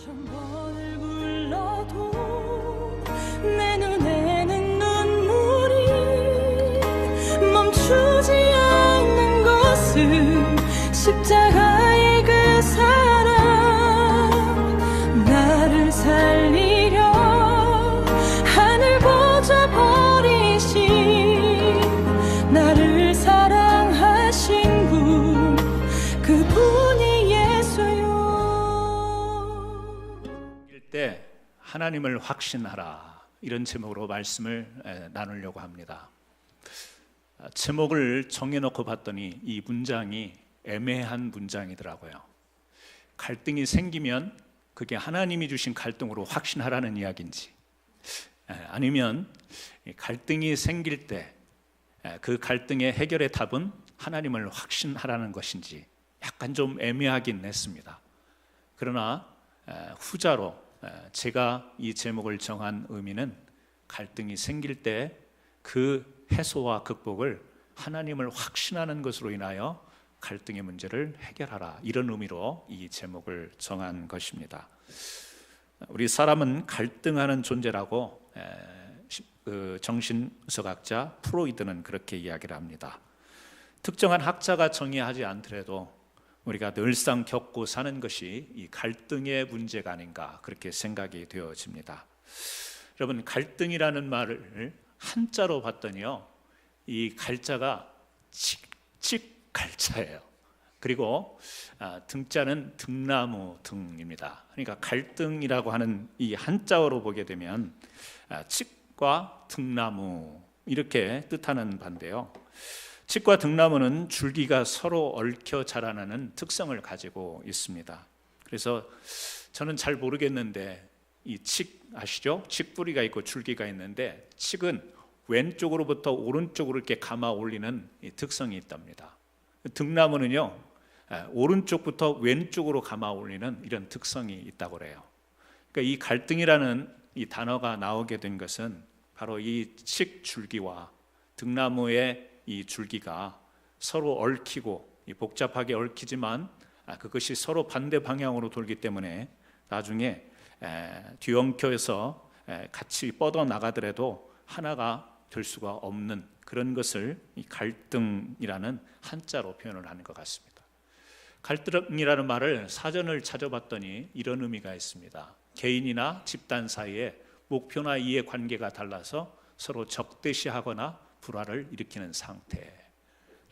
천 번을 불러도 내 눈에는 눈물이 멈추지 않는 것은 십자가의 그 사랑, 나를 살리려 하늘 보좌 버리신, 나를 사랑하신 분, 그분이 예수요. 때 하나님을 확신하라, 이런 제목으로 말씀을 나누려고 합니다. 제목을 정해놓고 봤더니 이 문장이 애매한 문장이더라고요. 갈등이 생기면 그게 하나님이 주신 갈등으로 확신하라는 이야기인지, 아니면 갈등이 생길 때 그 갈등의 해결의 답은 하나님을 확신하라는 것인지 약간 좀 애매하긴 했습니다. 그러나 후자로 제가 이 제목을 정한 의미는 갈등이 생길 때 그 해소와 극복을 하나님을 확신하는 것으로 인하여 갈등의 문제를 해결하라, 이런 의미로 이 제목을 정한 것입니다. 우리 사람은 갈등하는 존재라고 정신의학자 프로이드는 그렇게 이야기를 합니다. 특정한 학자가 정의하지 않더라도 우리가 늘상 겪고 사는 것이 이 갈등의 문제가 아닌가, 그렇게 생각이 되어집니다. 여러분, 갈등이라는 말을 한자로 봤더니요, 이 갈자가 칙갈자예요. 그리고 등자는 등나무 등입니다. 그러니까 갈등이라고 하는 이 한자어로 보게 되면 칙과 등나무, 이렇게 뜻하는 바인데요, 칡과 등나무는 줄기가 서로 얽혀 자라나는 특성을 가지고 있습니다. 그래서 저는 잘 모르겠는데 이 칡 아시죠? 칡 뿌리가 있고 줄기가 있는데, 칡은 왼쪽으로부터 오른쪽으로 이렇게 감아 올리는 이 특성이 있답니다. 등나무는요, 오른쪽부터 왼쪽으로 감아 올리는 이런 특성이 있다고 그래요. 그러니까 이 갈등이라는 이 단어가 나오게 된 것은 바로 이 칡 줄기와 등나무의 이 줄기가 서로 얽히고 복잡하게 얽히지만 그것이 서로 반대 방향으로 돌기 때문에 나중에 뒤엉켜서 같이 뻗어 나가더라도 하나가 될 수가 없는 그런 것을 이 갈등이라는 한자로 표현을 하는 것 같습니다. 갈등이라는 말을 사전을 찾아봤더니 이런 의미가 있습니다. 개인이나 집단 사이에 목표나 이해관계가 달라서 서로 적대시하거나 불화를 일으키는 상태.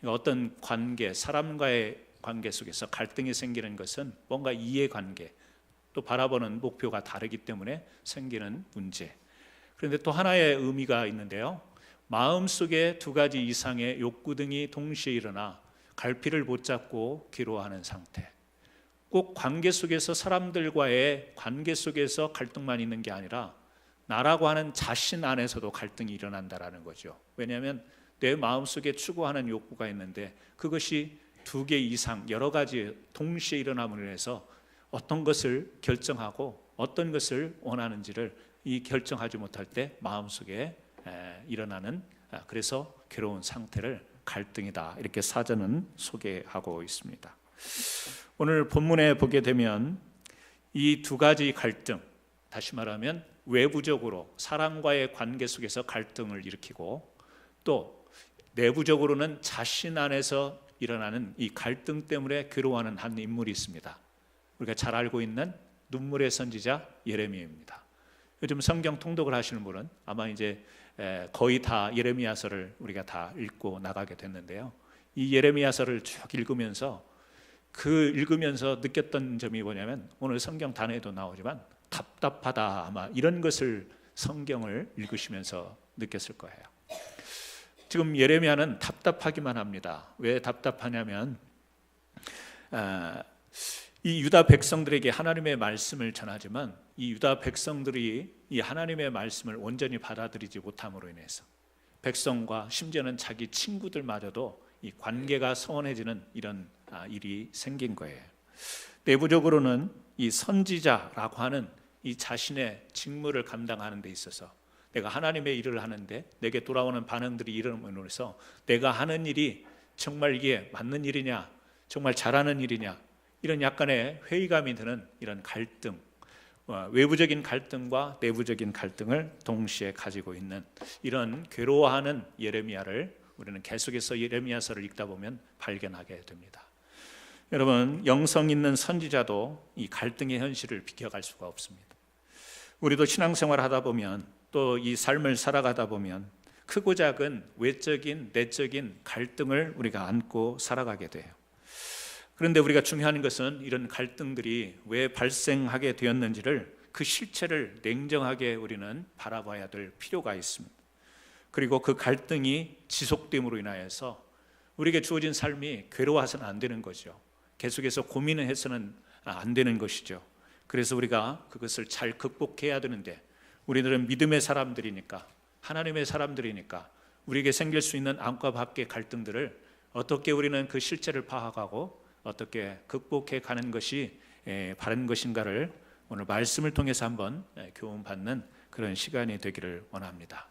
어떤 관계, 사람과의 관계 속에서 갈등이 생기는 것은 뭔가 이해관계, 또 바라보는 목표가 다르기 때문에 생기는 문제. 그런데 또 하나의 의미가 있는데요, 마음속에 두 가지 이상의 욕구 등이 동시에 일어나 갈피를 붙잡고 기로하는 상태. 꼭 관계 속에서, 사람들과의 관계 속에서 갈등만 있는 게 아니라 나라고 하는 자신 안에서도 갈등이 일어난다라는 거죠. 왜냐하면 내 마음속에 추구하는 욕구가 있는데 그것이 두 개 이상 여러 가지 동시에 일어남으로 해서 어떤 것을 결정하고 어떤 것을 원하는지를 이 결정하지 못할 때 마음속에 일어나는, 그래서 괴로운 상태를 갈등이다, 이렇게 사전은 소개하고 있습니다. 오늘 본문에 보게 되면 이 두 가지 갈등, 다시 말하면 외부적으로 사람과의 관계 속에서 갈등을 일으키고, 또 내부적으로는 자신 안에서 일어나는 이 갈등 때문에 괴로워하는 한 인물이 있습니다. 우리가 잘 알고 있는 눈물의 선지자 예레미야입니다. 요즘 성경 통독을 하시는 분은 아마 이제 거의 다 예레미야서를 우리가 다 읽고 나가게 됐는데요, 이 예레미야서를 쭉 읽으면서 느꼈던 점이 뭐냐면, 오늘 성경 단어에도 나오지만 답답하다, 아마 이런 것을 성경을 읽으시면서 느꼈을 거예요. 지금 예레미야는 답답하기만 합니다. 왜 답답하냐면 이 유다 백성들에게 하나님의 말씀을 전하지만 이 유다 백성들이 이 하나님의 말씀을 온전히 받아들이지 못함으로 인해서 백성과 심지어는 자기 친구들마저도 이 관계가 소원해지는 이런 일이 생긴 거예요. 내부적으로는 이 선지자라고 하는 이 자신의 직무를 감당하는 데 있어서 내가 하나님의 일을 하는데 내게 돌아오는 반응들이 이름으로 해서 내가 하는 일이 정말 이게 맞는 일이냐, 정말 잘하는 일이냐, 이런 약간의 회의감이 드는 이런 갈등, 외부적인 갈등과 내부적인 갈등을 동시에 가지고 있는 이런 괴로워하는 예레미야를 우리는 계속해서 예레미야서를 읽다 보면 발견하게 됩니다. 여러분, 영성 있는 선지자도 이 갈등의 현실을 비켜갈 수가 없습니다. 우리도 신앙생활 하다 보면 또 이 삶을 살아가다 보면 크고 작은 외적인 내적인 갈등을 우리가 안고 살아가게 돼요. 그런데 우리가 중요한 것은 이런 갈등들이 왜 발생하게 되었는지를 그 실체를 냉정하게 우리는 바라봐야 될 필요가 있습니다. 그리고 그 갈등이 지속됨으로 인하여서 우리에게 주어진 삶이 괴로워서는 안 되는 거죠. 계속해서 고민을 해서는 안 되는 것이죠. 그래서 우리가 그것을 잘 극복해야 되는데 우리들은 믿음의 사람들이니까, 하나님의 사람들이니까 우리에게 생길 수 있는 안과 밖의 갈등들을 어떻게 우리는 그 실체를 파악하고 어떻게 극복해 가는 것이 바른 것인가를 오늘 말씀을 통해서 한번 교훈받는 그런 시간이 되기를 원합니다.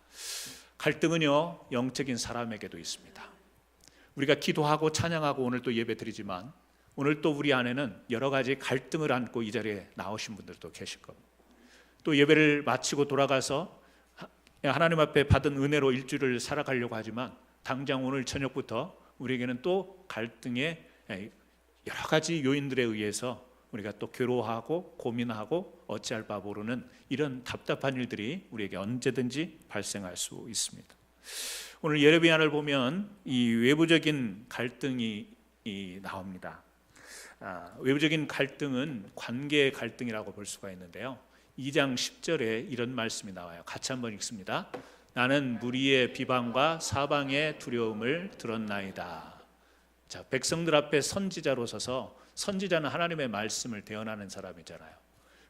갈등은요, 영적인 사람에게도 있습니다. 우리가 기도하고 찬양하고 오늘 또 예배 드리지만 오늘 또 우리 안에는 여러 가지 갈등을 안고 이 자리에 나오신 분들도 계실 겁니다. 또 예배를 마치고 돌아가서 하나님 앞에 받은 은혜로 일주일을 살아가려고 하지만 당장 오늘 저녁부터 우리에게는 또 갈등의 여러 가지 요인들에 의해서 우리가 또 괴로워하고 고민하고 어찌할 바 모르는 이런 답답한 일들이 우리에게 언제든지 발생할 수 있습니다. 오늘 예레미야를 보면 이 외부적인 갈등이 나옵니다. 외부적인 갈등은 관계의 갈등이라고 볼 수가 있는데요. 2장 10절에 이런 말씀이 나와요. 같이 한번 읽습니다. 나는 무리의 비방과 사방의 두려움을 들었나이다. 자, 백성들 앞에 선지자로 서서, 선지자는 하나님의 말씀을 대언하는 사람이잖아요.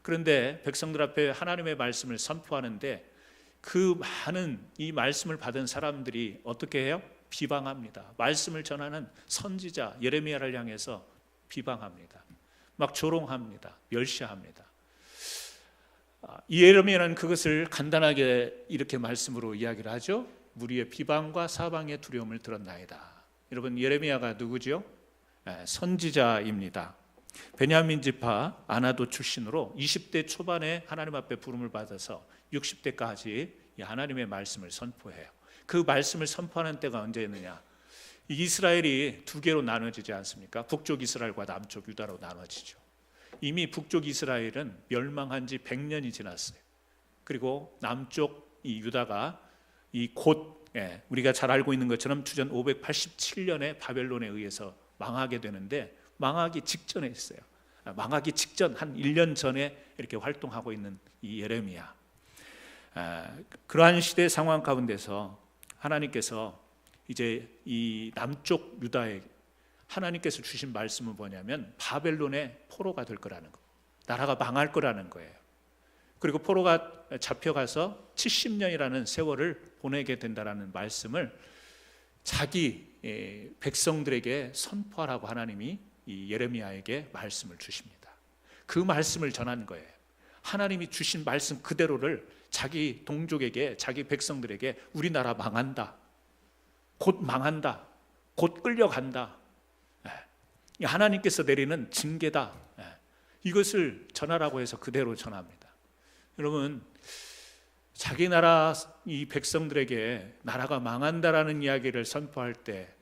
그런데 백성들 앞에 하나님의 말씀을 선포하는데 그 많은 이 말씀을 받은 사람들이 어떻게 해요? 비방합니다. 말씀을 전하는 선지자 예레미야를 향해서 비방합니다. 막 조롱합니다. 멸시합니다. 이 예레미야는 그것을 간단하게 이렇게 말씀으로 이야기를 하죠. 무리의 비방과 사방의 두려움을 들었나이다. 여러분, 예레미야가 누구죠? 선지자입니다. 베냐민 지파 아나도 출신으로 20대 초반에 하나님 앞에 부름을 받아서 60대까지 하나님의 말씀을 선포해요. 그 말씀을 선포하는 때가 언제였느냐? 이스라엘이 두 개로 나눠지지 않습니까? 북쪽 이스라엘과 남쪽 유다로 나눠지죠. 이미 북쪽 이스라엘은 멸망한 지 100년이 지났어요. 그리고 남쪽 이 유다가 곧 우리가 잘 알고 있는 것처럼 주전 587년에 바벨론에 의해서 망하게 되는데 망하기 직전에 있어요. 망하기 직전 한 1년 전에 이렇게 활동하고 있는 이 예레미야. 그러한 시대 상황 가운데서 하나님께서 이제 이 남쪽 유다에 하나님께서 주신 말씀은 뭐냐면 바벨론의 포로가 될 거라는 거, 나라가 망할 거라는 거예요. 그리고 포로가 잡혀가서 70년이라는 세월을 보내게 된다라는 말씀을 자기 백성들에게 선포하라고 하나님이 이 예레미야에게 말씀을 주십니다. 그 말씀을 전한 거예요. 하나님이 주신 말씀 그대로를 자기 동족에게, 자기 백성들에게 우리나라 망한다, 곧 망한다, 곧 끌려간다, 하나님께서 내리는 징계다, 이것을 전하라고 해서 그대로 전합니다. 여러분, 자기 나라 이 백성들에게 나라가 망한다라는 이야기를 선포할 때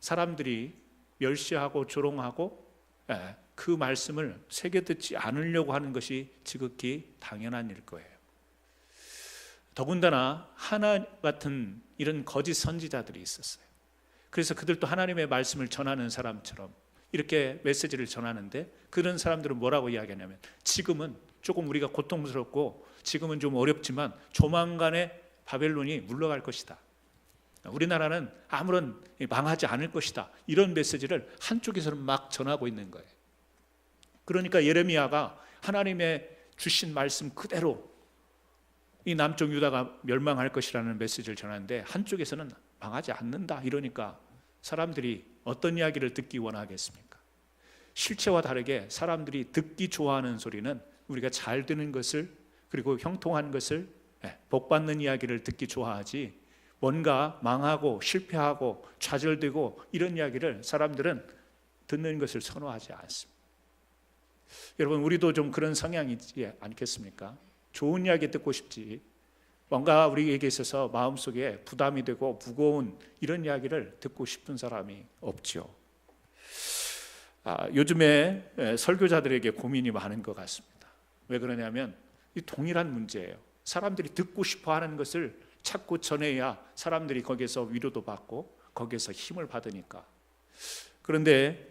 사람들이 멸시하고 조롱하고 그 말씀을 새겨 듣지 않으려고 하는 것이 지극히 당연한 일 거예요. 더군다나 하나 같은 이런 거짓 선지자들이 있었어요. 그래서 그들도 하나님의 말씀을 전하는 사람처럼 이렇게 메시지를 전하는데 그런 사람들은 뭐라고 이야기하냐면 지금은 조금 우리가 고통스럽고 지금은 좀 어렵지만 조만간에 바벨론이 물러갈 것이다. 우리나라는 아무런 망하지 않을 것이다. 이런 메시지를 한쪽에서는 막 전하고 있는 거예요. 그러니까 예레미야가 하나님의 주신 말씀 그대로 이 남쪽 유다가 멸망할 것이라는 메시지를 전하는데 한쪽에서는 망하지 않는다 이러니까 사람들이 어떤 이야기를 듣기 원하겠습니까? 실체와 다르게 사람들이 듣기 좋아하는 소리는 우리가 잘 되는 것을, 그리고 형통한 것을, 복받는 이야기를 듣기 좋아하지 뭔가 망하고 실패하고 좌절되고 이런 이야기를 사람들은 듣는 것을 선호하지 않습니다. 여러분, 우리도 좀 그런 성향이지 않겠습니까? 좋은 이야기 듣고 싶지, 뭔가 우리에게 있어서 마음속에 부담이 되고 무거운 이런 이야기를 듣고 싶은 사람이 없죠. 요즘에 설교자들에게 고민이 많은 것 같습니다. 왜 그러냐면 이 동일한 문제예요. 사람들이 듣고 싶어 하는 것을 찾고 전해야 사람들이 거기에서 위로도 받고 거기에서 힘을 받으니까. 그런데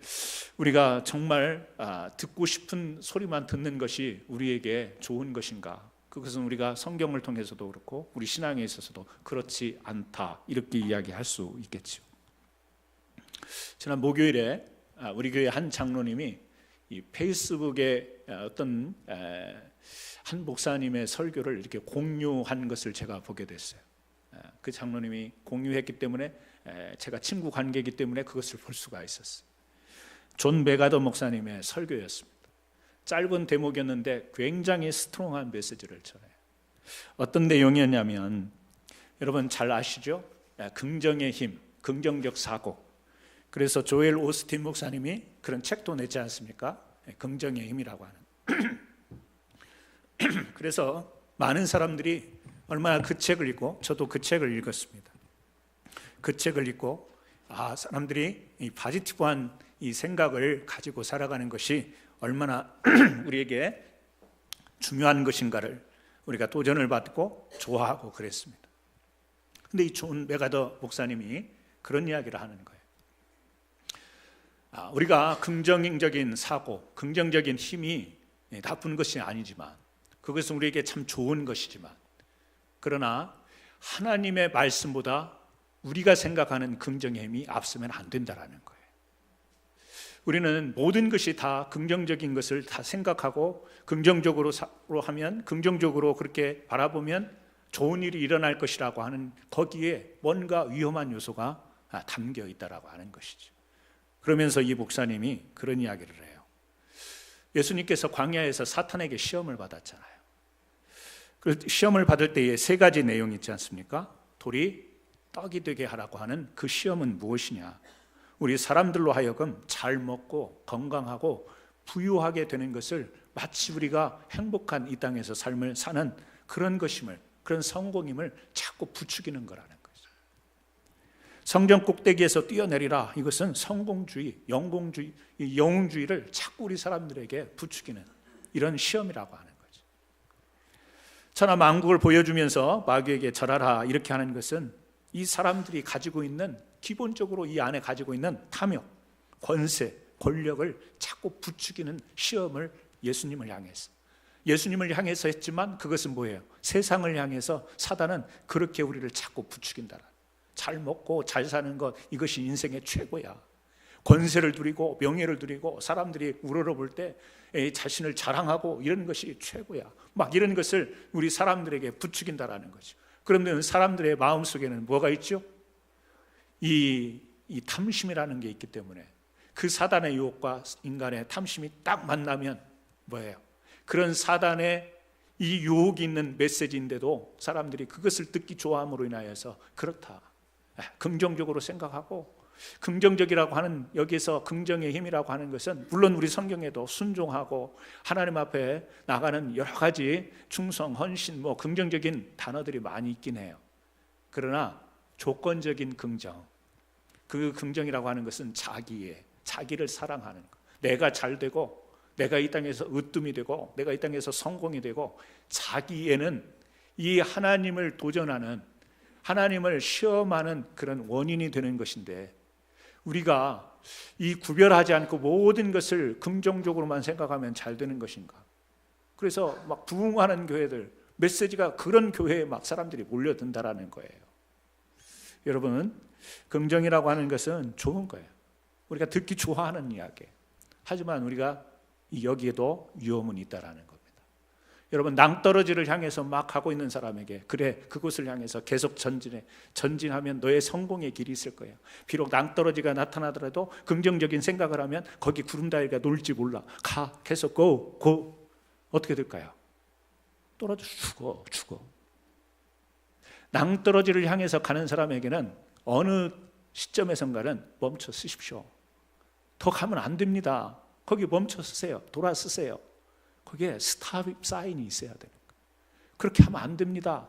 우리가 정말 듣고 싶은 소리만 듣는 것이 우리에게 좋은 것인가? 그것은 우리가 성경을 통해서도 그렇고 우리 신앙에 있어서도 그렇지 않다, 이렇게 이야기할 수 있겠죠. 지난 목요일에 우리 교회 한 장로님이 이 페이스북에 어떤 한 목사님의 설교를 이렇게 공유한 것을 제가 보게 됐어요. 그 장로님이 공유했기 때문에 제가 친구 관계이기 때문에 그것을 볼 수가 있었어요. 존 메가더 목사님의 설교였습니다. 짧은 대목이었는데 굉장히 스트롱한 메시지를 전해요. 어떤 내용이었냐면, 여러분 잘 아시죠? 긍정의 힘, 긍정적 사고. 그래서 조엘 오스틴 목사님이 그런 책도 냈지 않습니까? 긍정의 힘이라고 하는. 그래서 많은 사람들이 얼마나 그 책을 읽고, 저도 그 책을 읽었습니다. 그 책을 읽고 사람들이 이 포지티브한 이 생각을 가지고 살아가는 것이 얼마나 우리에게 중요한 것인가를 우리가 도전을 받고 좋아하고 그랬습니다. 근데 이 존 메가더 목사님이 그런 이야기를 하는 거예요. 우리가 긍정적인 사고, 긍정적인 힘이 나쁜 것이 아니지만, 그것은 우리에게 참 좋은 것이지만, 그러나 하나님의 말씀보다 우리가 생각하는 긍정의 힘이 앞서면 안 된다라는 거예요. 우리는 모든 것이 다 긍정적인 것을 다 생각하고 긍정적으로 하면, 긍정적으로 그렇게 바라보면 좋은 일이 일어날 것이라고 하는, 거기에 뭔가 위험한 요소가 담겨 있다라고 하는 것이죠. 그러면서 이 목사님이 그런 이야기를 해요. 예수님께서 광야에서 사탄에게 시험을 받았잖아요. 그 시험을 받을 때에 세 가지 내용이 있지 않습니까? 돌이 떡이 되게 하라고 하는 그 시험은 무엇이냐? 우리 사람들로 하여금 잘 먹고 건강하고 부유하게 되는 것을, 마치 우리가 행복한 이 땅에서 삶을 사는 그런 것임을, 그런 성공임을 자꾸 부추기는 거라는 거죠. 성전 꼭대기에서 뛰어내리라, 이것은 성공주의, 영공주의, 영웅주의를 자꾸 우리 사람들에게 부추기는 이런 시험이라고 하는 거죠. 천하 만국을 보여주면서 마귀에게 절하라, 이렇게 하는 것은 이 사람들이 가지고 있는, 기본적으로 이 안에 가지고 있는 탐욕, 권세, 권력을 자꾸 부추기는 시험을 예수님을 향해서 했지만, 그것은 뭐예요? 세상을 향해서 사단은 그렇게 우리를 자꾸 부추긴다. 잘 먹고 잘 사는 것, 이것이 인생의 최고야. 권세를 누리고 명예를 누리고 사람들이 우러러볼 때 자신을 자랑하고 이런 것이 최고야. 막 이런 것을 우리 사람들에게 부추긴다라는 거죠. 그런데 사람들의 마음속에는 뭐가 있죠? 이 탐심이라는 게 있기 때문에, 그 사단의 유혹과 인간의 탐심이 딱 만나면 뭐예요? 그런 사단의 이 유혹이 있는 메시지인데도 사람들이 그것을 듣기 좋아함으로 인하여서 그렇다, 긍정적으로 생각하고, 긍정적이라고 하는, 여기서 긍정의 힘이라고 하는 것은 물론 우리 성경에도 순종하고 하나님 앞에 나가는 여러 가지 충성, 헌신, 긍정적인 단어들이 많이 있긴 해요. 그러나 조건적인 긍정, 그 긍정이라고 하는 것은 자기를 사랑하는 것, 내가 잘 되고, 내가 이 땅에서 으뜸이 되고, 내가 이 땅에서 성공이 되고, 자기에는 이 하나님을 도전하는, 하나님을 시험하는 그런 원인이 되는 것인데, 우리가 이 구별하지 않고 모든 것을 긍정적으로만 생각하면 잘 되는 것인가? 그래서 막 부흥하는 교회들, 메시지가 그런 교회에 막 사람들이 몰려든다라는 거예요. 여러분, 긍정이라고 하는 것은 좋은 거예요. 우리가 듣기 좋아하는 이야기. 하지만 우리가 여기에도 위험은 있다라는 겁니다. 여러분, 낭떠러지를 향해서 막 가고 있는 사람에게, 그래, 그곳을 향해서 계속 전진하면 너의 성공의 길이 있을 거야. 비록 낭떠러지가 나타나더라도 긍정적인 생각을 하면 거기 구름다리가 놀지 몰라. 계속 go. 어떻게 될까요? 떨어져 죽어. 낭떠러지를 향해서 가는 사람에게는 어느 시점에선가는 멈춰 쓰십시오. 더 가면 안 됩니다. 거기 멈춰 서세요. 돌아서세요. 거기에 스탑 사인이 있어야 되는 거예요. 그렇게 하면 안 됩니다.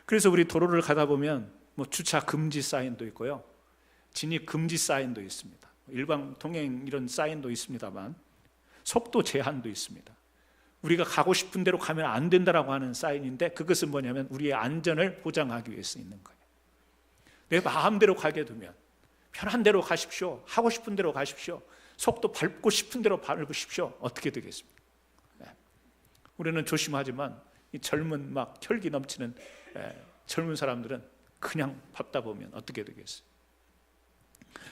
그래서 우리 도로를 가다 보면 뭐 주차 금지 사인도 있고요, 진입 금지 사인도 있습니다. 일반 통행 이런 사인도 있습니다만 속도 제한도 있습니다. 우리가 가고 싶은 대로 가면 안 된다라고 하는 사인인데, 그것은 뭐냐면 우리의 안전을 보장하기 위해서 있는 거예요. 내 마음대로 가게 두면 편한 대로 가십시오. 하고 싶은 대로 가십시오. 속도 밟고 싶은 대로 밟으십시오. 어떻게 되겠습니까? 우리는 조심하지만 이 젊은 막 혈기 넘치는 젊은 사람들은 그냥 밟다 보면 어떻게 되겠어요?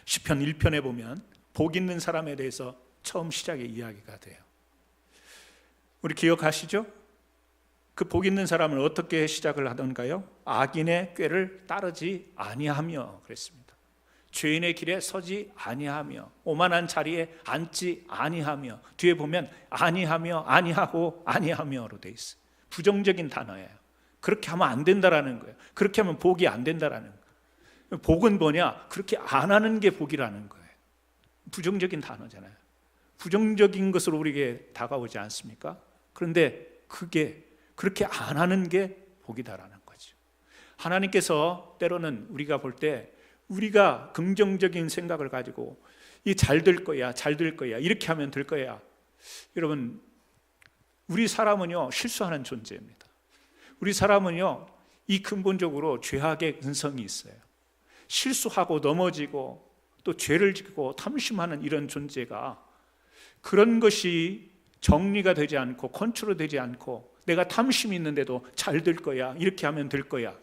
시편 1편에 보면 복 있는 사람에 대해서 처음 시작의 이야기가 돼요. 우리 기억하시죠? 그 복 있는 사람을 어떻게 시작을 하던가요? 악인의 꾀를 따르지 아니하며 그랬습니다. 죄인의 길에 서지 아니하며 오만한 자리에 앉지 아니하며, 뒤에 보면 아니하며 아니하고 아니하며로 돼 있어요. 부정적인 단어예요. 그렇게 하면 안 된다라는 거예요. 그렇게 하면 복이 안 된다라는 거예요. 복은 뭐냐? 그렇게 안 하는 게 복이라는 거예요. 부정적인 단어잖아요. 부정적인 것으로 우리에게 다가오지 않습니까? 그런데 그게 그렇게 안 하는 게 복이다라는 거죠. 하나님께서 때로는 우리가 볼 때 우리가 긍정적인 생각을 가지고 이 잘 될 거야, 잘 될 거야, 이렇게 하면 될 거야. 여러분, 우리 사람은요 실수하는 존재입니다. 우리 사람은요 이 근본적으로 죄악의 근성이 있어요. 실수하고 넘어지고 또 죄를 짓고 탐심하는 이런 존재가, 그런 것이 정리가 되지 않고 컨트롤되지 않고 내가 탐심이 있는데도 잘 될 거야, 이렇게 하면 될 거야,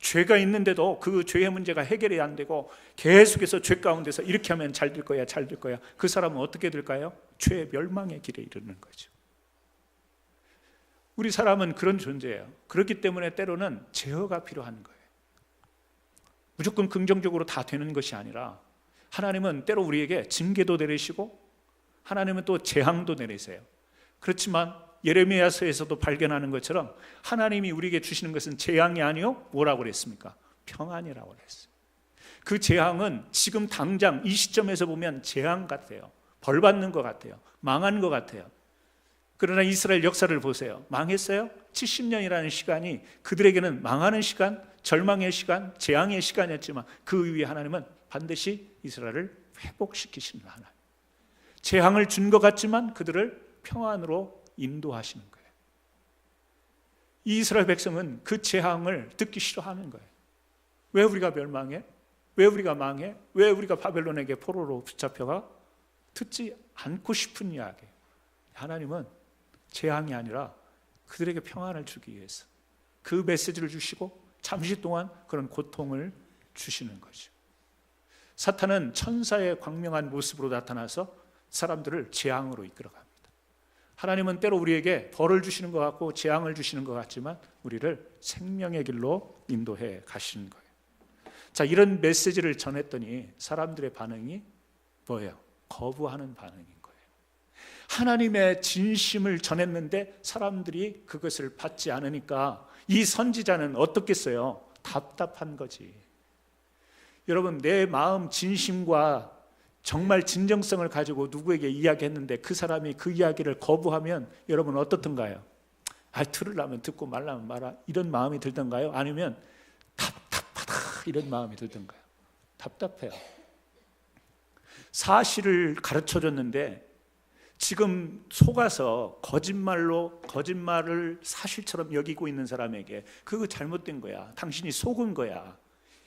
죄가 있는데도 그 죄의 문제가 해결이 안 되고 계속해서 죄 가운데서 이렇게 하면 잘 될 거야, 잘 될 거야, 그 사람은 어떻게 될까요? 죄의 멸망의 길에 이르는 거죠. 우리 사람은 그런 존재예요. 그렇기 때문에 때로는 제어가 필요한 거예요. 무조건 긍정적으로 다 되는 것이 아니라 하나님은 때로 우리에게 징계도 내리시고 하나님은 또 재앙도 내리세요. 그렇지만 예레미야서에서도 발견하는 것처럼 하나님이 우리에게 주시는 것은 재앙이 아니요 뭐라고 그랬습니까? 평안이라고 그랬어요. 그 재앙은 지금 당장 이 시점에서 보면 재앙 같아요. 벌 받는 것 같아요. 망한 것 같아요. 그러나 이스라엘 역사를 보세요. 망했어요? 70년이라는 시간이 그들에게는 망하는 시간, 절망의 시간, 재앙의 시간이었지만 그 위에 하나님은 반드시 이스라엘을 회복시키시는 하나님. 재앙을 준 것 같지만 그들을 평안으로 인도하시는 거예요. 이 이스라엘 백성은 그 재앙을 듣기 싫어하는 거예요. 왜 우리가 멸망해? 왜 우리가 망해? 왜 우리가 바벨론에게 포로로 붙잡혀가? 듣지 않고 싶은 이야기예요. 하나님은 재앙이 아니라 그들에게 평안을 주기 위해서 그 메시지를 주시고 잠시 동안 그런 고통을 주시는 거죠. 사탄은 천사의 광명한 모습으로 나타나서 사람들을 재앙으로 이끌어갑니다. 하나님은 때로 우리에게 벌을 주시는 것 같고 재앙을 주시는 것 같지만 우리를 생명의 길로 인도해 가시는 거예요. 자, 이런 메시지를 전했더니 사람들의 반응이 뭐예요? 거부하는 반응인 거예요. 하나님의 진심을 전했는데 사람들이 그것을 받지 않으니까 이 선지자는 어떻겠어요? 답답한 거지. 여러분, 내 마음 진심과 정말 진정성을 가지고 누구에게 이야기했는데 그 사람이 그 이야기를 거부하면 여러분 어떻던가요? 들으려면 듣고 말라면 말아, 이런 마음이 들던가요? 아니면 답답하다 이런 마음이 들던가요? 답답해요. 사실을 가르쳐줬는데 지금 속아서 거짓말을 사실처럼 여기고 있는 사람에게 그거 잘못된 거야, 당신이 속은 거야,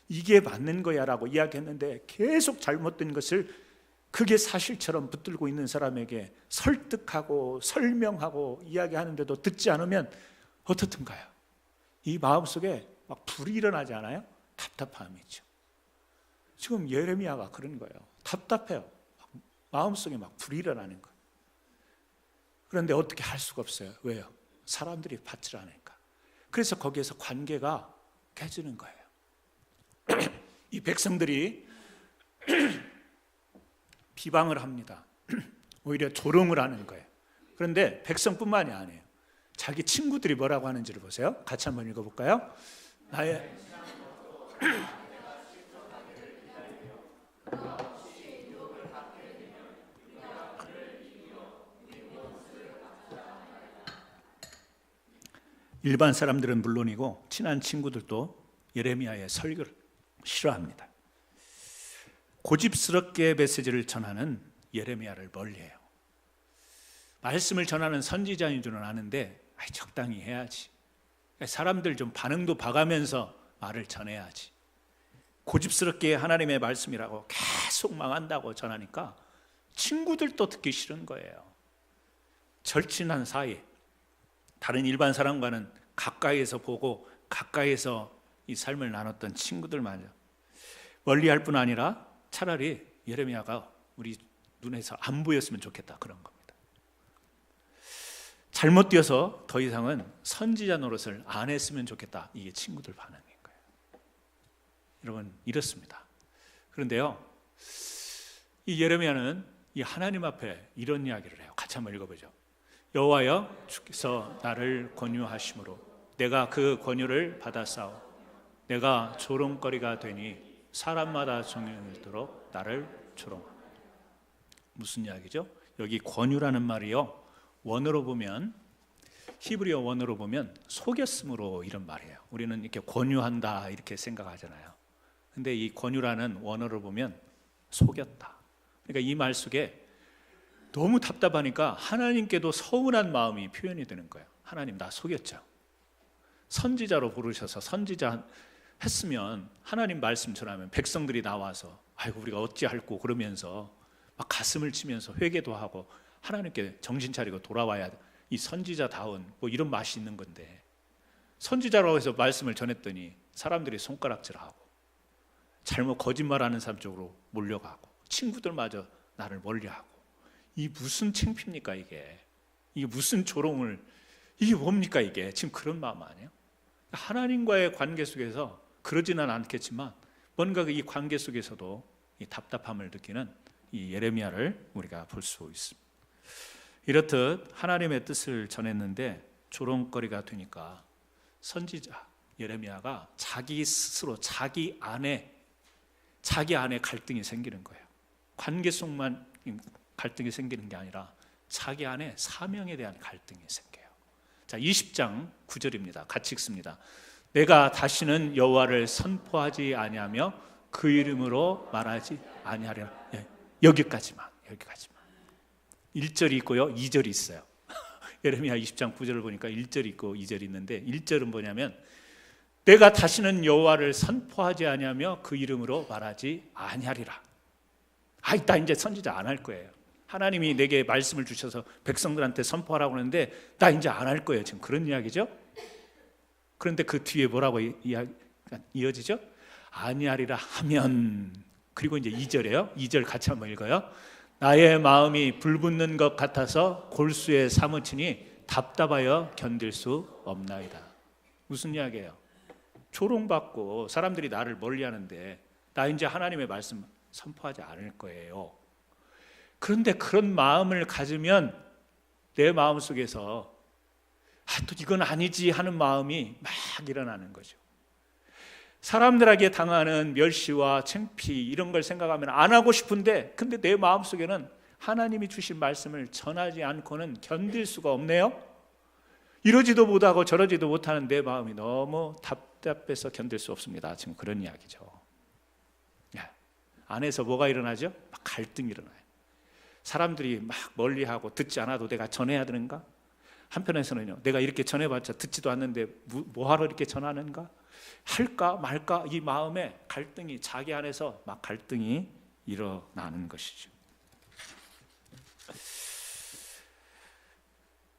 이게 맞는 거야 라고 이야기했는데 계속 잘못된 것을 그게 사실처럼 붙들고 있는 사람에게 설득하고 설명하고 이야기하는데도 듣지 않으면 어떻든가요? 이 마음속에 막 불이 일어나지 않아요? 답답함이죠. 지금 예레미야가 그런 거예요. 답답해요. 마음속에 막 불이 일어나는 거예요. 그런데 어떻게 할 수가 없어요. 왜요? 사람들이 받지 않으니까. 그래서 거기에서 관계가 깨지는 거예요. 이 백성들이 비방을 합니다. 오히려 조롱을 하는 거예요. 그런데 백성뿐만이 아니에요. 자기 친구들이 뭐라고 하는지를 보세요. 같이 한번 읽어볼까요? 나의 일반 사람들은 물론이고 친한 친구들도 예레미야의 설교를 싫어합니다. 고집스럽게 메시지를 전하는 예레미야를 멀리해요. 말씀을 전하는 선지자인 줄은 아는데 적당히 해야지. 사람들 좀 반응도 봐가면서 말을 전해야지. 고집스럽게 하나님의 말씀이라고 계속 망한다고 전하니까 친구들도 듣기 싫은 거예요. 절친한 사이, 다른 일반 사람과는 가까이에서 보고 가까이에서 이 삶을 나눴던 친구들마저 멀리할 뿐 아니라 차라리 예레미야가 우리 눈에서 안 보였으면 좋겠다, 그런 겁니다. 잘못 되어서 더 이상은 선지자 노릇을 안 했으면 좋겠다, 이게 친구들 반응인 거예요. 여러분, 이렇습니다. 그런데요, 이 예레미야는 이 하나님 앞에 이런 이야기를 해요. 같이 한번 읽어보죠. 여호와여, 주께서 나를 권유하심으로 내가 그 권유를 받았사오. 내가 조롱거리가 되니 사람마다 종일토록 나를 조롱하라. 무슨 이야기죠? 여기 권유라는 말이요, 원어로 보면, 히브리어 원어로 보면 속였음으로 이런 말이에요. 우리는 이렇게 권유한다 이렇게 생각하잖아요. 근데 이 권유라는 원어로 보면 속였다. 그러니까 이 말 속에 너무 답답하니까 하나님께도 서운한 마음이 표현이 되는 거예요. 하나님, 나 속였죠. 선지자로 부르셔서 선지자 했으면 하나님 말씀 전하면 백성들이 나와서 아이고 우리가 어찌할꼬 그러면서 막 가슴을 치면서 회개도 하고 하나님께 정신 차리고 돌아와야 이 선지자다운 뭐 이런 맛이 있는 건데, 선지자라고 해서 말씀을 전했더니 사람들이 손가락질하고 잘못 거짓말하는 사람 쪽으로 몰려가고 친구들마저 나를 멀리하고, 이 무슨 창피입니까 이게? 이게 무슨 조롱을, 이게 뭡니까 이게? 지금 그런 마음 아니에요? 하나님과의 관계 속에서 그러지는 않겠지만 뭔가 이 관계 속에서도 이 답답함을 느끼는 이 예레미야를 우리가 볼 수 있습니다. 이렇듯 하나님의 뜻을 전했는데 조롱거리가 되니까 선지자 예레미야가 자기 스스로 자기 안에 갈등이 생기는 거예요. 관계 속만 갈등이 생기는 게 아니라 자기 안에 사명에 대한 갈등이 생겨요. 자, 20장 9절입니다. 같이 읽습니다. 내가 다시는 여호와를 선포하지 아니하며 그 이름으로 말하지 아니하리라. 여기까지만. 1절이 있고요, 2절이 있어요. 예레미야 20장 9절을 보니까 1절이 있고 2절이 있는데, 1절은 뭐냐면 내가 다시는 여호와를 선포하지 아니하며 그 이름으로 말하지 아니하리라. 나 이제 선지자 안 할 거예요. 하나님이 내게 말씀을 주셔서 백성들한테 선포하라고 하는데 나 이제 안 할 거예요. 지금 그런 이야기죠. 그런데 그 뒤에 뭐라고 이어지죠? 아니하리라 하면, 그리고 이제 2절이에요. 2절 같이 한번 읽어요. 나의 마음이 불붙는 것 같아서 골수에 사무치니 답답하여 견딜 수 없나이다. 무슨 이야기예요? 조롱받고 사람들이 나를 멀리하는데 나 이제 하나님의 말씀 선포하지 않을 거예요. 그런데 그런 마음을 가지면 내 마음 속에서 또 이건 아니지 하는 마음이 막 일어나는 거죠. 사람들에게 당하는 멸시와 창피 이런 걸 생각하면 안 하고 싶은데, 근데 내 마음속에는 하나님이 주신 말씀을 전하지 않고는 견딜 수가 없네요. 이러지도 못하고 저러지도 못하는 내 마음이 너무 답답해서 견딜 수 없습니다. 지금 그런 이야기죠. 안에서 뭐가 일어나죠? 막 갈등이 일어나요. 사람들이 막 멀리하고 듣지 않아도 내가 전해야 되는가? 한편에서는요, 내가 이렇게 전해봤자 듣지도 않는데 뭐하러 이렇게 전하는가? 할까 말까? 이 마음에 갈등이, 자기 안에서 막 갈등이 일어나는 것이죠.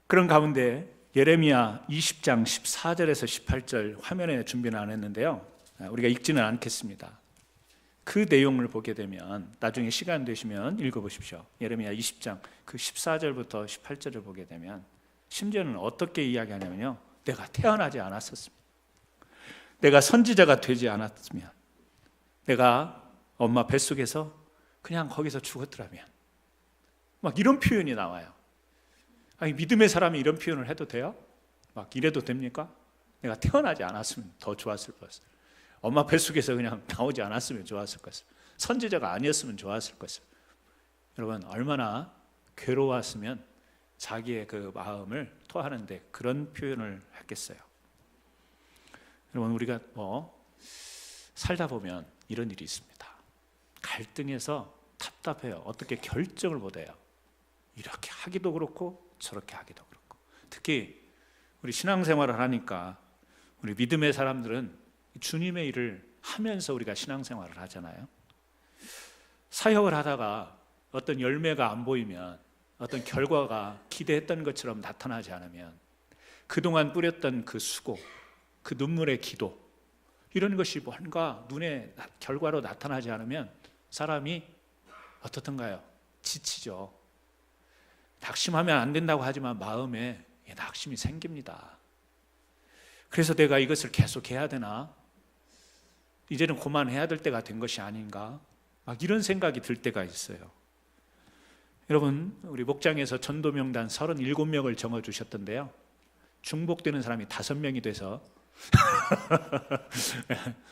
그런 가운데 예레미야 20장 14절에서 18절 화면에 준비는 안 했는데요, 우리가 읽지는 않겠습니다. 그 내용을 보게 되면 나중에 시간 되시면 읽어보십시오. 예레미야 20장 그 14절부터 18절을 보게 되면 심지어는 어떻게 이야기하냐면요, 내가 태어나지 않았었습니다. 내가 선지자가 되지 않았으면, 내가 엄마 뱃속에서 그냥 거기서 죽었더라면, 막 이런 표현이 나와요. 아니, 믿음의 사람이 이런 표현을 해도 돼요? 막 이래도 됩니까? 내가 태어나지 않았으면 더 좋았을 것을, 엄마 뱃속에서 그냥 나오지 않았으면 좋았을 것을, 선지자가 아니었으면 좋았을 것을. 여러분, 얼마나 괴로웠으면 자기의 그 마음을 토하는데 그런 표현을 했겠어요. 여러분, 우리가 살다 보면 이런 일이 있습니다. 갈등해서 답답해요. 어떻게 결정을 못해요. 이렇게 하기도 그렇고 저렇게 하기도 그렇고. 특히 우리 신앙생활을 하니까 우리 믿음의 사람들은 주님의 일을 하면서 우리가 신앙생활을 하잖아요. 사역을 하다가 어떤 열매가 안 보이면, 어떤 결과가 기대했던 것처럼 나타나지 않으면, 그동안 뿌렸던 그 수고, 그 눈물의 기도, 이런 것이 뭔가 눈에 결과로 나타나지 않으면 사람이 어떻던가요? 지치죠. 낙심하면 안 된다고 하지만 마음에 낙심이 생깁니다. 그래서 내가 이것을 계속 해야 되나? 이제는 그만해야 될 때가 된 것이 아닌가? 막 이런 생각이 들 때가 있어요. 여러분, 우리 목장에서 전도명단 37명을 정해주셨던데요, 중복되는 사람이 5명이 돼서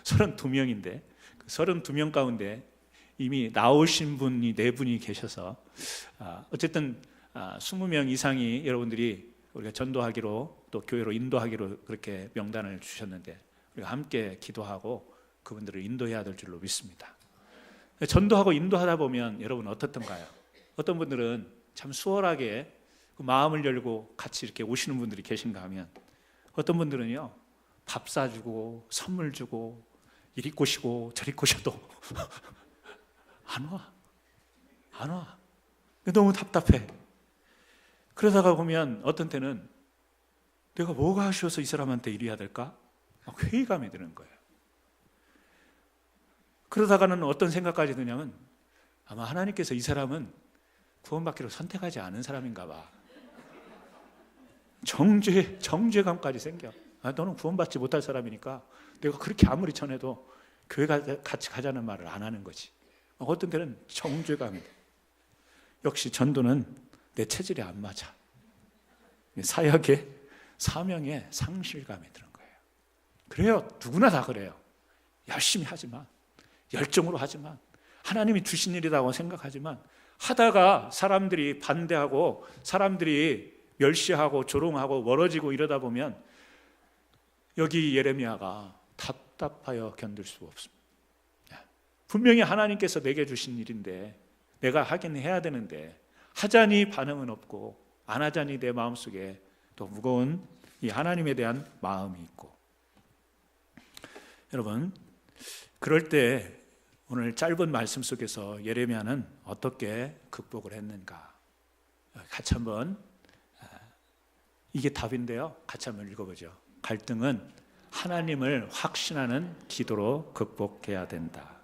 32명인데 그 32명 가운데 이미 나오신 분이 4분이 계셔서 어쨌든 20명 이상이 여러분들이 우리가 전도하기로, 또 교회로 인도하기로 그렇게 명단을 주셨는데, 우리가 함께 기도하고 그분들을 인도해야 될 줄로 믿습니다. 전도하고 인도하다 보면 여러분 어떻던가요? 어떤 분들은 참 수월하게 그 마음을 열고 같이 이렇게 오시는 분들이 계신가 하면, 어떤 분들은요, 밥 사주고 선물 주고 이리 꼬시고 저리 꼬셔도 안 와. 너무 답답해. 그러다가 보면 어떤 때는 내가 뭐가 아쉬워서 이 사람한테 이리 해야 될까? 막 회의감이 드는 거예요. 그러다가는 어떤 생각까지 드냐면, 아마 하나님께서 이 사람은 구원받기로 선택하지 않은 사람인가 봐. 정죄감까지 생겨. 너는 구원받지 못할 사람이니까 내가 그렇게 아무리 전해도 교회 같이 가자는 말을 안 하는 거지. 어떤 때는 정죄감이 돼. 역시 전도는 내 체질에 안 맞아. 사역의 사명에 상실감이 드는 거예요. 그래요. 누구나 다 그래요. 열심히 하지만, 열정으로 하지만, 하나님이 주신 일이라고 생각하지만, 하다가 사람들이 반대하고 사람들이 멸시하고 조롱하고 멀어지고 이러다 보면 여기 예레미야가 답답하여 견딜 수가 없습니다. 분명히 하나님께서 내게 주신 일인데, 내가 하긴 해야 되는데 하자니 반응은 없고, 안 하자니 내 마음속에 또 무거운 이 하나님에 대한 마음이 있고. 여러분, 그럴 때 오늘 짧은 말씀 속에서 예레미야는 어떻게 극복을 했는가, 같이 한번, 이게 답인데요, 같이 한번 읽어보죠. 갈등은 하나님을 확신하는 기도로 극복해야 된다.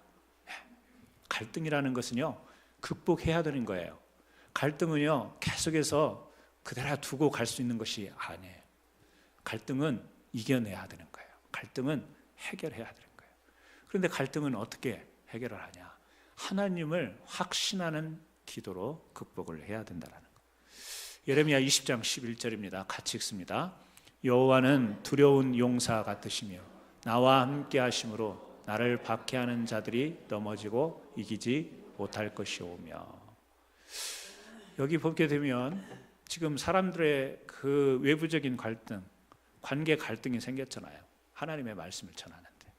갈등이라는 것은요, 극복해야 되는 거예요. 갈등은요, 계속해서 그대로 두고 갈 수 있는 것이 아니에요. 갈등은 이겨내야 되는 거예요. 갈등은 해결해야 되는 거예요. 그런데 갈등은 어떻게 해결을 하냐? 하나님을 확신하는 기도로 극복을 해야 된다는 거. 예레미야 20장 11절입니다. 같이 읽습니다. 여호와는 두려운 용사 같으시며 나와 함께 하심으로 나를 박해하는 자들이 넘어지고 이기지 못할 것이오며. 여기 보게 되면 지금 사람들의 그 외부적인 갈등, 관계 갈등이 생겼잖아요. 하나님의 말씀을 전하는데,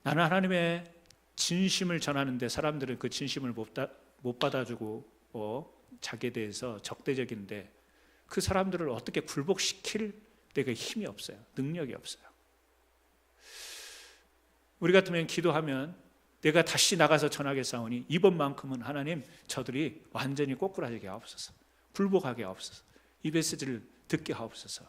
나는 하나님의 진심을 전하는데 사람들은 그 진심을 못 받아주고 자기에 대해서 적대적인데, 그 사람들을 어떻게 굴복시킬 내가 힘이 없어요. 능력이 없어요. 우리 같으면 기도하면 내가 다시 나가서 전하겠사오니 이번만큼은 하나님 저들이 완전히 꼬꾸라지게 하옵소서, 굴복하게 하옵소서, 이 메시지를 듣게 하옵소서.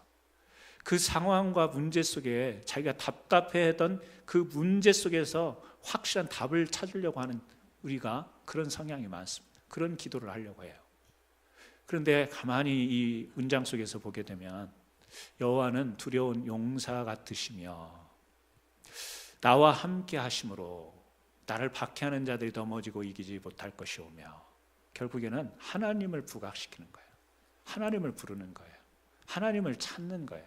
그 상황과 문제 속에 자기가 답답해했던 그 문제 속에서 확실한 답을 찾으려고 하는 우리가 그런 성향이 많습니다. 그런 기도를 하려고 해요. 그런데 가만히 이 문장 속에서 보게 되면 여호와는 두려운 용사 같으시며 나와 함께 하심으로 나를 박해하는 자들이 넘어지고 이기지 못할 것이오며, 결국에는 하나님을 부각시키는 거예요. 하나님을 부르는 거예요. 하나님을 찾는 거예요.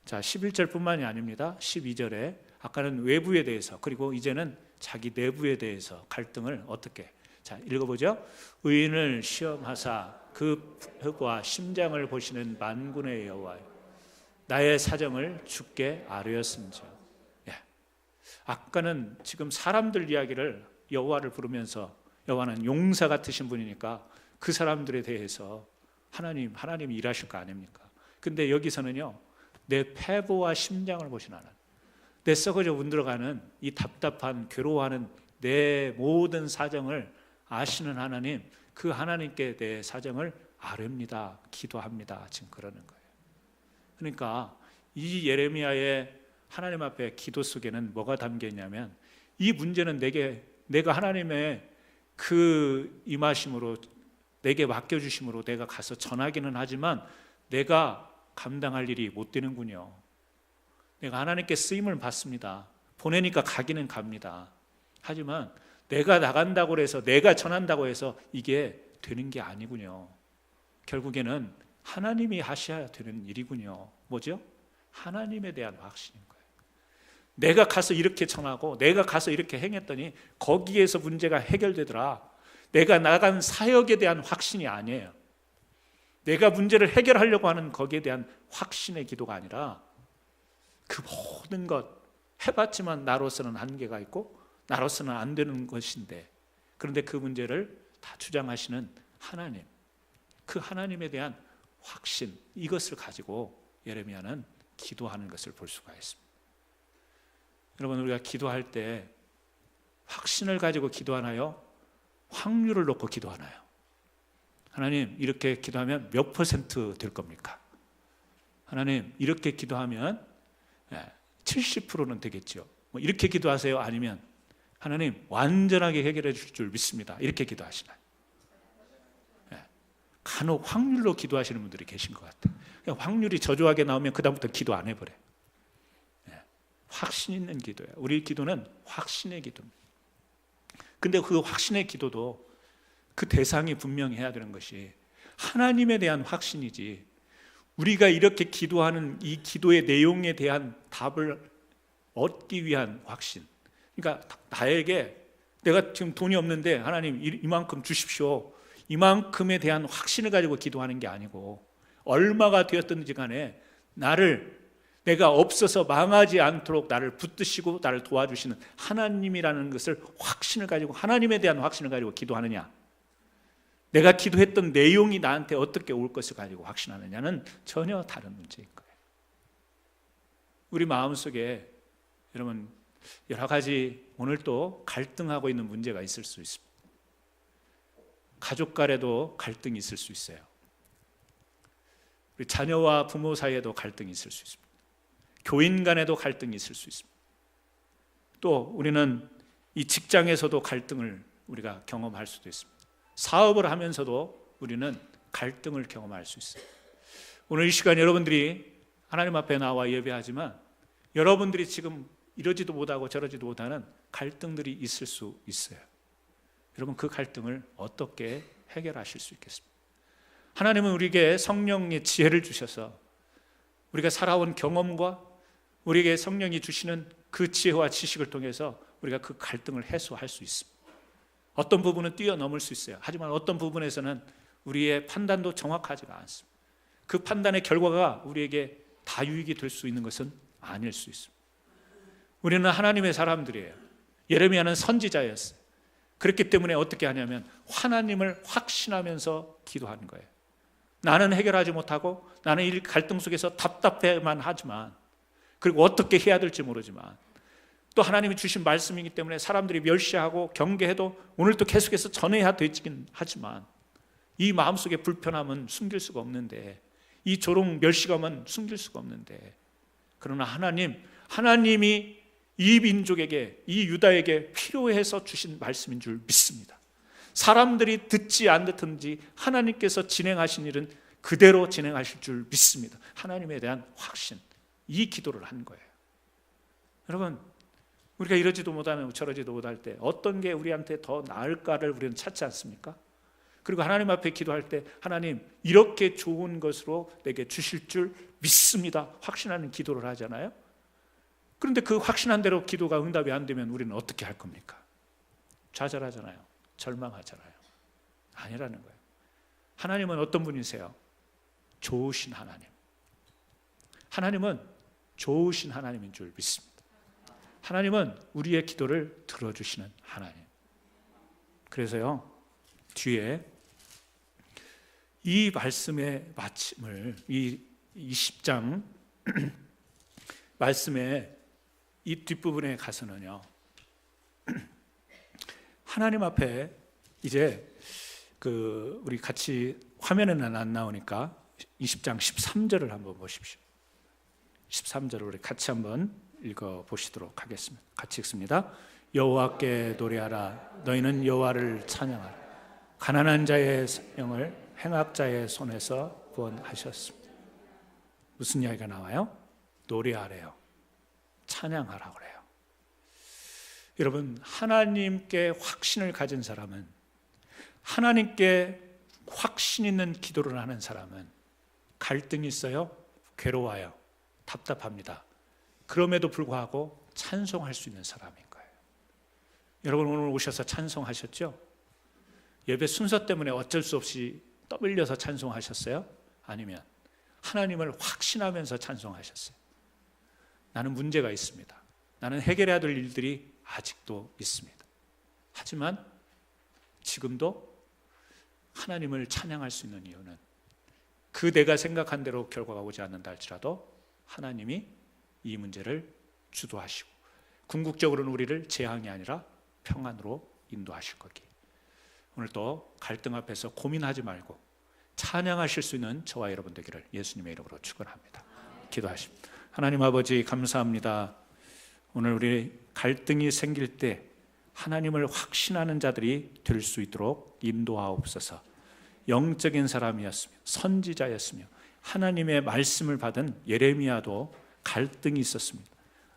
자, 11절뿐만이 아닙니다. 12절에 아까는 외부에 대해서, 그리고 이제는 자기 내부에 대해서 갈등을 어떻게, 자, 읽어보죠. 의인을 시험하사 그 혀와 심장을 보시는 만군의 여호와여, 나의 사정을 주께 아뢰었음지요. 예. 아까는 지금 사람들 이야기를 여호와를 부르면서 여호와는 용사 같으신 분이니까 그 사람들에 대해서 하나님이 일하실 거 아닙니까? 근데 여기서는요, 내 패보와 심장을 보신 하나님, 내 썩어져 문들어가는 이 답답한 괴로워하는 내 모든 사정을 아시는 하나님, 그 하나님께 내 사정을 아뢰입니다, 기도합니다, 지금 그러는 거예요. 그러니까 이 예레미야의 하나님 앞에 기도 속에는 뭐가 담겨 있냐면, 이 문제는 내가 하나님의 그 임하심으로 내게 맡겨주심으로 내가 가서 전하기는 하지만 내가 감당할 일이 못 되는군요. 내가 하나님께 쓰임을 받습니다. 보내니까 가기는 갑니다. 하지만 내가 나간다고 해서, 내가 전한다고 해서 이게 되는 게 아니군요. 결국에는 하나님이 하셔야 되는 일이군요. 뭐죠? 하나님에 대한 확신인 거예요. 내가 가서 이렇게 전하고 내가 가서 이렇게 행했더니 거기에서 문제가 해결되더라. 내가 나간 사역에 대한 확신이 아니에요. 내가 문제를 해결하려고 하는 거기에 대한 확신의 기도가 아니라, 그 모든 것 해봤지만 나로서는 한계가 있고 나로서는 안 되는 것인데, 그런데 그 문제를 다 주장하시는 하나님, 그 하나님에 대한 확신, 이것을 가지고 예레미야는 기도하는 것을 볼 수가 있습니다. 여러분, 우리가 기도할 때 확신을 가지고 기도하나요? 확률을 놓고 기도하나요? 하나님, 이렇게 기도하면 몇 퍼센트 될 겁니까? 하나님, 이렇게 기도하면 70%는 되겠죠. 뭐 이렇게 기도하세요? 아니면 하나님, 완전하게 해결해 주실 줄 믿습니다, 이렇게 기도하시나요? 간혹 확률로 기도하시는 분들이 계신 것 같아요. 확률이 저조하게 나오면 그다음부터 기도 안 해버려요. 확신 있는 기도예요. 우리 기도는 확신의 기도입니다. 근데 그 확신의 기도도 그 대상이 분명히 해야 되는 것이 하나님에 대한 확신이지, 우리가 이렇게 기도하는 이 기도의 내용에 대한 답을 얻기 위한 확신. 그러니까 나에게, 내가 지금 돈이 없는데 하나님 이만큼 주십시오, 이만큼에 대한 확신을 가지고 기도하는 게 아니고, 얼마가 되었든지 간에 내가 없어서 망하지 않도록 나를 붙드시고 나를 도와주시는 하나님이라는 것을, 확신을 가지고, 하나님에 대한 확신을 가지고 기도하느냐, 내가 기도했던 내용이 나한테 어떻게 올 것을 가지고 확신하느냐는 전혀 다른 문제인 거예요. 우리 마음속에 여러분 여러 가지 오늘 또 갈등하고 있는 문제가 있을 수 있습니다. 가족 간에도 갈등이 있을 수 있어요. 우리 자녀와 부모 사이에도 갈등이 있을 수 있습니다. 교인 간에도 갈등이 있을 수 있습니다. 또 우리는 이 직장에서도 갈등을 우리가 경험할 수도 있습니다. 사업을 하면서도 우리는 갈등을 경험할 수 있어요. 오늘 이 시간 여러분들이 하나님 앞에 나와 예배하지만 여러분들이 지금 이러지도 못하고 저러지도 못하는 갈등들이 있을 수 있어요. 여러분, 그 갈등을 어떻게 해결하실 수 있겠습니까? 하나님은 우리에게 성령의 지혜를 주셔서 우리가 살아온 경험과 우리에게 성령이 주시는 그 지혜와 지식을 통해서 우리가 그 갈등을 해소할 수 있습니다. 어떤 부분은 뛰어넘을 수 있어요. 하지만 어떤 부분에서는 우리의 판단도 정확하지가 않습니다. 그 판단의 결과가 우리에게 다 유익이 될 수 있는 것은 아닐 수 있습니다. 우리는 하나님의 사람들이에요. 예레미야는 선지자였어요. 그렇기 때문에 어떻게 하냐면 하나님을 확신하면서 기도하는 거예요. 나는 해결하지 못하고 나는 이 갈등 속에서 답답해만 하지만, 그리고 어떻게 해야 될지 모르지만, 또 하나님이 주신 말씀이기 때문에 사람들이 멸시하고 경계해도 오늘도 계속해서 전해야 되긴 하지만, 이 마음속의 불편함은 숨길 수가 없는데, 이 조롱 멸시감은 숨길 수가 없는데, 그러나 하나님이 이 민족에게, 이 유다에게 필요해서 주신 말씀인 줄 믿습니다. 사람들이 듣지 안 듣든지 하나님께서 진행하신 일은 그대로 진행하실 줄 믿습니다. 하나님에 대한 확신, 이 기도를 한 거예요. 여러분, 우리가 이러지도 못하면 저러지도 못할 때 어떤 게 우리한테 더 나을까를 우리는 찾지 않습니까? 그리고 하나님 앞에 기도할 때 하나님, 이렇게 좋은 것으로 내게 주실 줄 믿습니다, 확신하는 기도를 하잖아요. 그런데 그 확신한 대로 기도가 응답이 안 되면 우리는 어떻게 할 겁니까? 좌절하잖아요. 절망하잖아요. 아니라는 거예요. 하나님은 어떤 분이세요? 좋으신 하나님. 하나님은 좋으신 하나님인 줄 믿습니다. 하나님은 우리의 기도를 들어주시는 하나님. 그래서요, 뒤에 이 말씀의 마침을, 이 20장 말씀의 이 뒷부분에 가서는요, 하나님 앞에 이제 우리 같이 화면에는 안 나오니까 20장 13절을 한번 보십시오. 13절을 우리 같이 한번 읽어 보시도록 하겠습니다. 같이 읽습니다. 여호와께 노래하라. 너희는 여호와를 찬양하라. 가난한 자의 영을 행악자의 손에서 구원하셨습니다. 무슨 이야기가 나와요? 노래하래요. 찬양하라고 그래요. 여러분, 하나님께 확신을 가진 사람은, 하나님께 확신 있는 기도를 하는 사람은 갈등이 있어요? 괴로워요. 답답합니다. 그럼에도 불구하고 찬송할 수 있는 사람인 거예요. 여러분, 오늘 오셔서 찬송하셨죠? 예배 순서 때문에 어쩔 수 없이 떠밀려서 찬송하셨어요? 아니면 하나님을 확신하면서 찬송하셨어요? 나는 문제가 있습니다. 나는 해결해야 될 일들이 아직도 있습니다. 하지만 지금도 하나님을 찬양할 수 있는 이유는 그 내가 생각한 대로 결과가 오지 않는다 할지라도 하나님이 이 문제를 주도하시고 궁극적으로는 우리를 재앙이 아니라 평안으로 인도하실 거기. 오늘 또 갈등 앞에서 고민하지 말고 찬양하실 수 있는 저와 여러분 되기를 예수님의 이름으로 축원합니다. 기도하십니다. 하나님 아버지, 감사합니다. 오늘 우리 갈등이 생길 때 하나님을 확신하는 자들이 될 수 있도록 인도하옵소서. 영적인 사람이었으며 선지자였으며 하나님의 말씀을 받은 예레미야도 갈등이 있었습니다.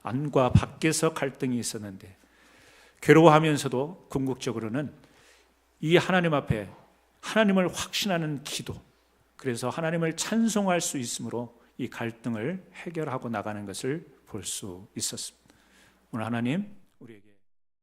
안과 밖에서 갈등이 있었는데 괴로워하면서도 궁극적으로는 이 하나님 앞에 하나님을 확신하는 기도, 그래서 하나님을 찬송할 수 있으므로 이 갈등을 해결하고 나가는 것을 볼 수 있었습니다. 오늘 하나님 우리에게